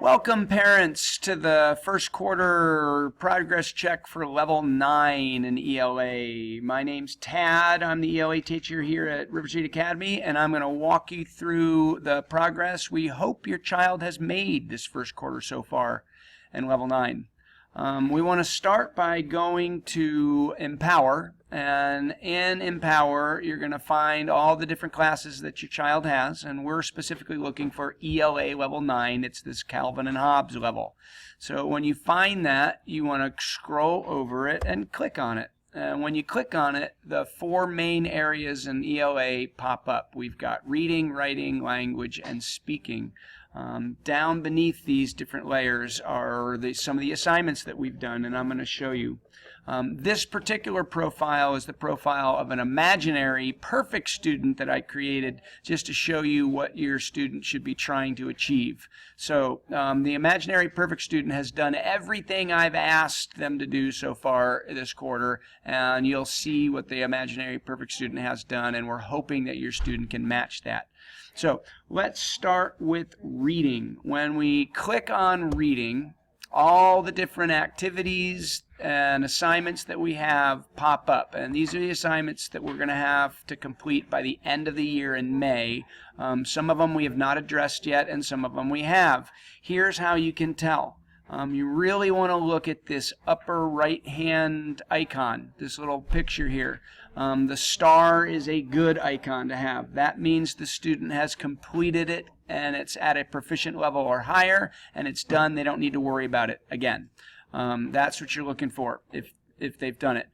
Welcome, parents, to the first quarter progress check for level 9 in ELA. My name's Tad. I'm the ELA teacher here at River Street Academy, and I'm going to walk you through the progress we hope your child has made this first quarter so far in level 9. We want to start by going to Empower, and in Empower you're going to find all the different classes that your child has, and we're specifically looking for ELA level 9. It's this Calvin and Hobbes level. So when you find that, you want to scroll over it and click on it. And when you click on it, the 4 main areas in ELA pop up. We've got reading, writing, language, and speaking. Down beneath these different layers are some of the assignments that we've done, and I'm going to show you. This particular profile is the profile of an imaginary perfect student that I created just to show you what your student should be trying to achieve. So the imaginary perfect student has done everything I've asked them to do so far this quarter, and you'll see what the imaginary perfect student has done, and we're hoping that your student can match that. So let's start with reading. When we click on reading, all the different activities and assignments that we have pop up, and these are the assignments that we're going to have to complete by the end of the year in May. Some of them we have not addressed yet, and some of them we have. Here's how you can tell. You really want to look at this upper right hand icon, this little picture here. The star is a good icon to have. That means the student has completed it and it's at a proficient level or higher, and it's done. They don't need to worry about it again. That's what you're looking for if they've done it.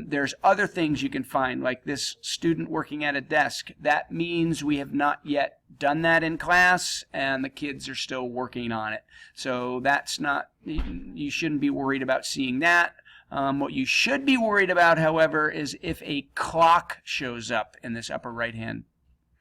There's other things you can find, like this student working at a desk. That means we have not yet done that in class, and the kids are still working on it. So that's not, you shouldn't be worried about seeing that. What you should be worried about, however, is if a clock shows up in this upper right-hand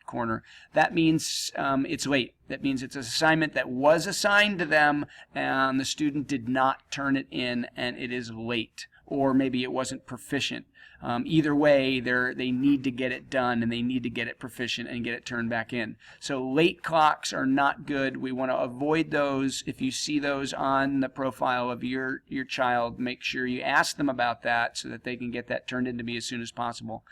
corner. That means it's late. That means it's an assignment that was assigned to them, and the student did not turn it in, and it is late. Or maybe it wasn't proficient. Either way, they need to get it done, and they need to get it proficient and get it turned back in. So late clocks are not good. We want to avoid those. If you see those on the profile of your child, make sure you ask them about that so that they can get that turned into me as soon as possible.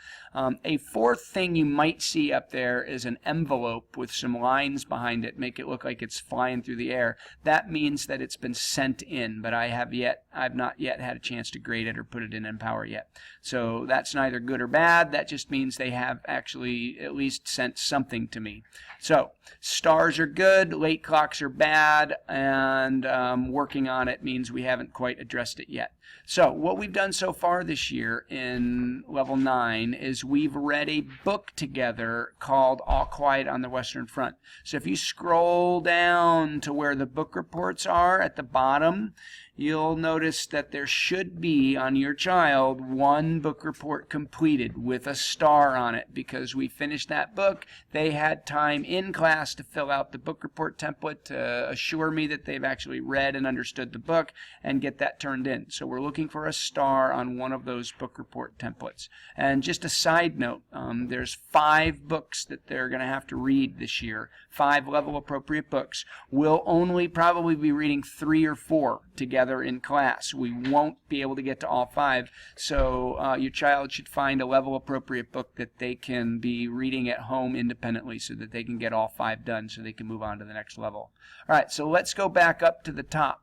A fourth thing you might see up there is an envelope with some lines behind it. Make it look like it's flying through the air. That means that it's been sent in, but I've not yet had a chance to grade it or put it in Empower yet. So that's neither good or bad. That just means they have actually at least sent something to me. So stars are good, late clocks are bad, and working on it means we haven't quite addressed it yet. So what we've done so far this year in level 9 is we've read a book together called All Quiet on the Western Front. So if you scroll down to where the book reports are at the bottom, you'll notice that there should be on your child one book report completed with a star on it, because we finished that book. They had time in class to fill out the book report template to assure me that they've actually read and understood the book and get that turned in. So we're looking for a star on one of those book report templates. And just a side note, there's 5 books that they're going to have to read this year, 5 level appropriate books. We'll only probably be reading 3 or 4 together in class. We won't be able to get to all 5, so your child should find a level appropriate book that they can be reading at home independently so that they can get all 5 done so they can move on to the next level. Alright, so let's go back up to the top.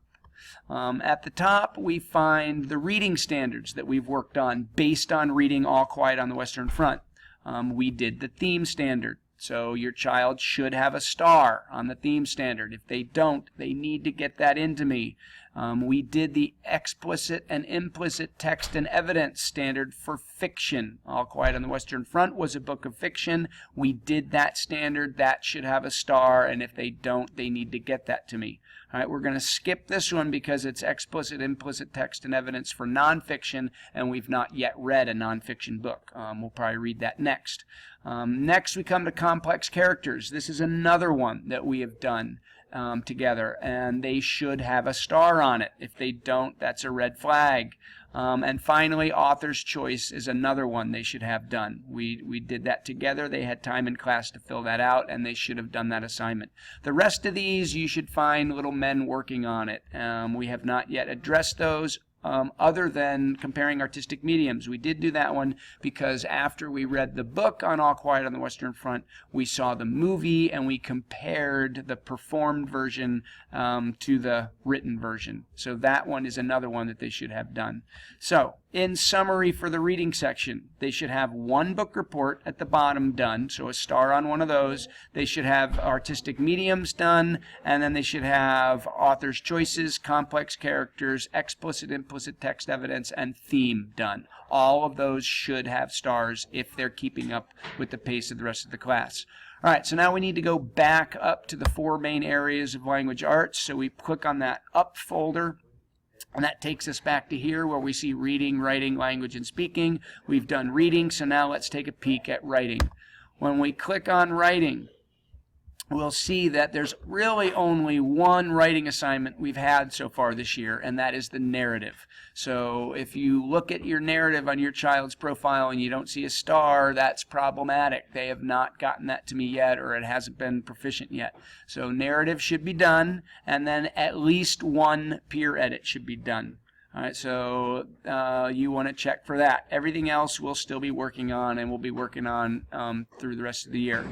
At the top we find the reading standards that we've worked on based on reading All Quiet on the Western Front. We did the theme standard. So your child should have a star on the theme standard. If they don't, they need to get that into me. We did the explicit and implicit text and evidence standard for fiction. All Quiet on the Western Front was a book of fiction. We did that standard. That should have a star, and if they don't, they need to get that to me. All right, we're going to skip this one because it's explicit, implicit text and evidence for nonfiction, and we've not yet read a nonfiction book. We'll probably read that next. Next we come to complex characters. This is another one that we have done. together, and they should have a star on it. If they don't, that's a red flag. And finally, author's choice is another one they should have done. We did that together. They had time in class to fill that out, and they should have done that assignment. The rest of these, you should find little men working on it. We have not yet addressed those. Other than comparing artistic mediums. We did do that one because after we read the book on All Quiet on the Western Front, we saw the movie and we compared the performed version to the written version. So that one is another one that they should have done. So, in summary for the reading section, they should have one book report at the bottom done, so a star on one of those. They should have artistic mediums done, and then they should have author's choices, complex characters, explicit, implicit text evidence, and theme done. All of those should have stars if they're keeping up with the pace of the rest of the class. All right, so now we need to go back up to the 4 main areas of language arts. So we click on that Up folder. And that takes us back to here where we see reading, writing, language, and speaking. We've done reading, so now let's take a peek at writing. When we click on writing, we'll see that there's really only one writing assignment we've had so far this year, and that is the narrative. So if you look at your narrative on your child's profile and you don't see a star, that's problematic. They have not gotten that to me yet, or it hasn't been proficient yet. So narrative should be done, and then at least one peer edit should be done. All right, so you want to check for that. Everything else we'll still be working on, and we'll be working on through the rest of the year.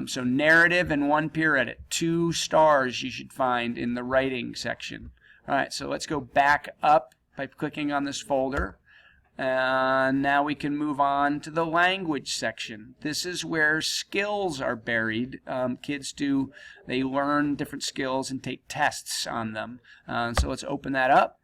So narrative and one peer edit. 2 stars you should find in the writing section. All right, so let's go back up by clicking on this folder. And now we can move on to the language section. This is where skills are buried. Kids they learn different skills and take tests on them. So let's open that up.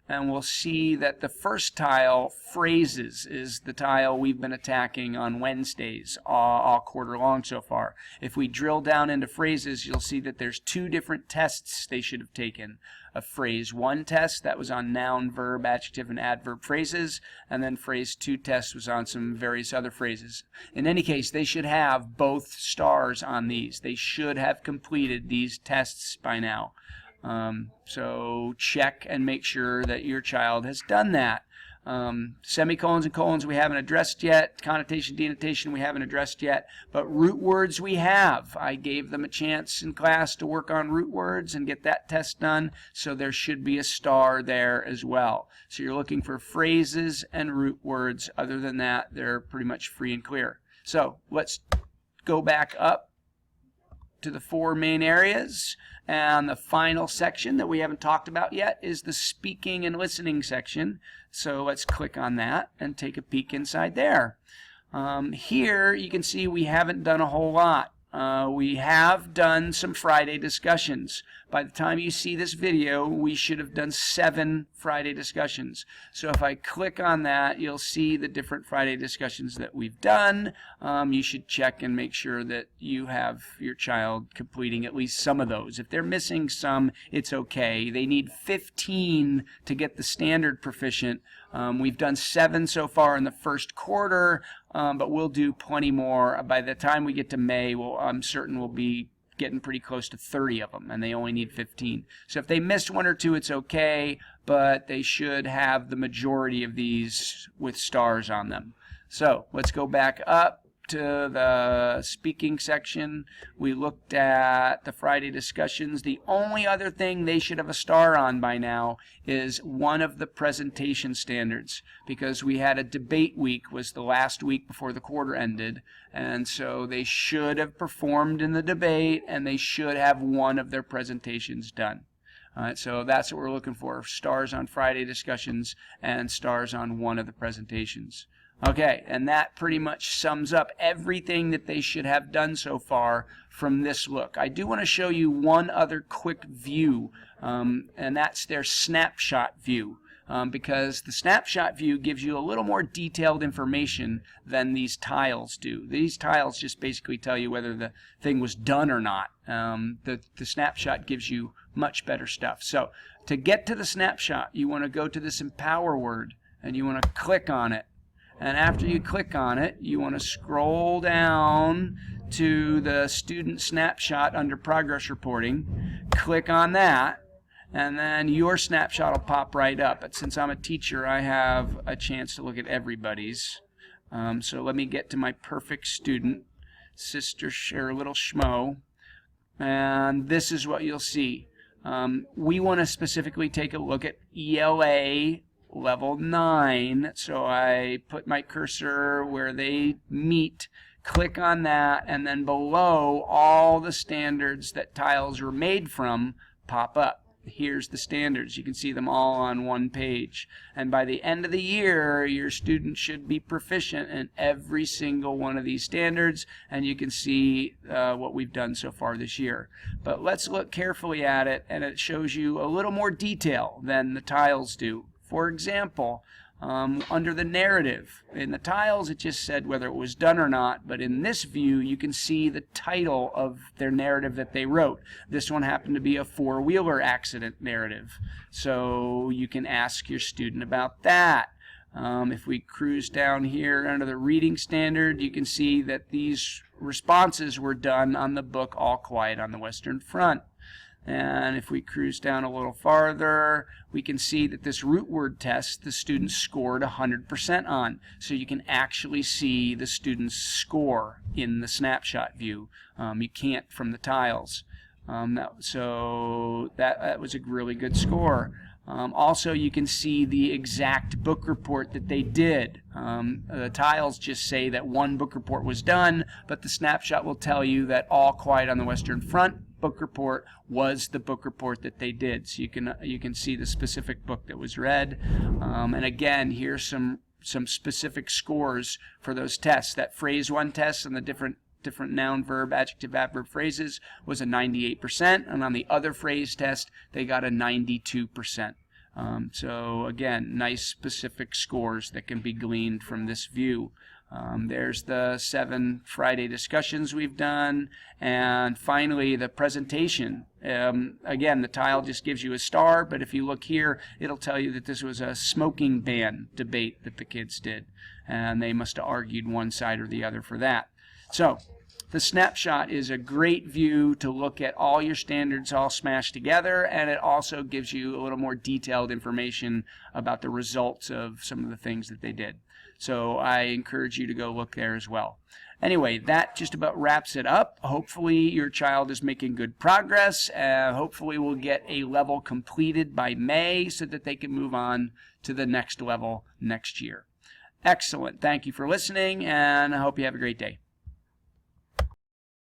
And we'll see that the first tile, phrases, is the tile we've been attacking on Wednesdays all quarter long so far. If we drill down into phrases, you'll see that there's 2 different tests they should have taken. A phrase 1 test, that was on noun, verb, adjective, and adverb phrases, and then phrase 2 test was on some various other phrases. In any case, they should have both stars on these. They should have completed these tests by now. So check and make sure that your child has done that. Semicolons and colons we haven't addressed yet. Connotation, denotation we haven't addressed yet. But root words we have. I gave them a chance in class to work on root words and get that test done. So there should be a star there as well. So you're looking for phrases and root words. Other than that, they're pretty much free and clear. So let's go back up to the 4 main areas. And the final section that we haven't talked about yet is the speaking and listening section. So let's click on that and take a peek inside there. Here you can see we haven't done a whole lot. We have done some Friday discussions. By the time you see this video, we should have done 7 Friday discussions. So if I click on that, you'll see the different Friday discussions that we've done. You should check and make sure that you have your child completing at least some of those. If they're missing some, it's okay. They need 15 to get the standard proficient. We've done 7 so far in the first quarter, but we'll do plenty more. By the time we get to May, I'm certain we'll be getting pretty close to 30 of them, and they only need 15. So if they missed 1 or 2, it's okay, but they should have the majority of these with stars on them. So let's go back up to the speaking section. We looked at the Friday discussions. The only other thing they should have a star on by now is one of the presentation standards, because we had a debate week, was the last week before the quarter ended, and so they should have performed in the debate, and they should have one of their presentations done. All right, so that's what we're looking for, stars on Friday discussions and stars on one of the presentations. Okay, and that pretty much sums up everything that they should have done so far from this look. I do want to show you one other quick view, and that's their snapshot view, because the snapshot view gives you a little more detailed information than these tiles do. These tiles just basically tell you whether the thing was done or not. The snapshot gives you much better stuff. So to get to the snapshot, you want to go to this Empower word, and you want to click on it. And after you click on it, you want to scroll down to the student snapshot under progress reporting, click on that, and then your snapshot will pop right up. But since I'm a teacher, I have a chance to look at everybody's. So let me get to my perfect student, Sister or Little Schmo, and this is what you'll see. We want to specifically take a look at ELA level 9, so I put my cursor where they meet, click on that, and then below all the standards that tiles were made from pop up. Here's the standards. You can see them all on one page. And by the end of the year, your student should be proficient in every single one of these standards, and you can see what we've done so far this year. But let's look carefully at it, and it shows you a little more detail than the tiles do. For example, under the narrative, in the tiles it just said whether it was done or not, but in this view you can see the title of their narrative that they wrote. This one happened to be a four-wheeler accident narrative, so you can ask your student about that. If we cruise down here under the reading standard, you can see that these responses were done on the book All Quiet on the Western Front. And if we cruise down a little farther, we can see that this root word test the students scored 100% on. So you can actually see the student's score in the snapshot view. You can't from the tiles. So that was a really good score. Also, you can see the exact book report that they did. The tiles just say that one book report was done, but the snapshot will tell you that All Quiet on the Western Front book report was the book report that they did. So you can see the specific book that was read. And again, here's some specific scores for those tests. That phrase 1 test and the different noun, verb, adjective, adverb phrases was a 98%, and on the other phrase test they got a 92%. So again, nice specific scores that can be gleaned from this view. There's the 7 Friday discussions we've done, and finally the presentation. Again, the tile just gives you a star, but if you look here, it'll tell you that this was a smoking ban debate that the kids did, and they must have argued one side or the other for that. So the snapshot is a great view to look at all your standards all smashed together, and it also gives you a little more detailed information about the results of some of the things that they did. So I encourage you to go look there as well. Anyway, that just about wraps it up. Hopefully your child is making good progress. Hopefully we'll get a level completed by May so that they can move on to the next level next year. Excellent. Thank you for listening, and I hope you have a great day.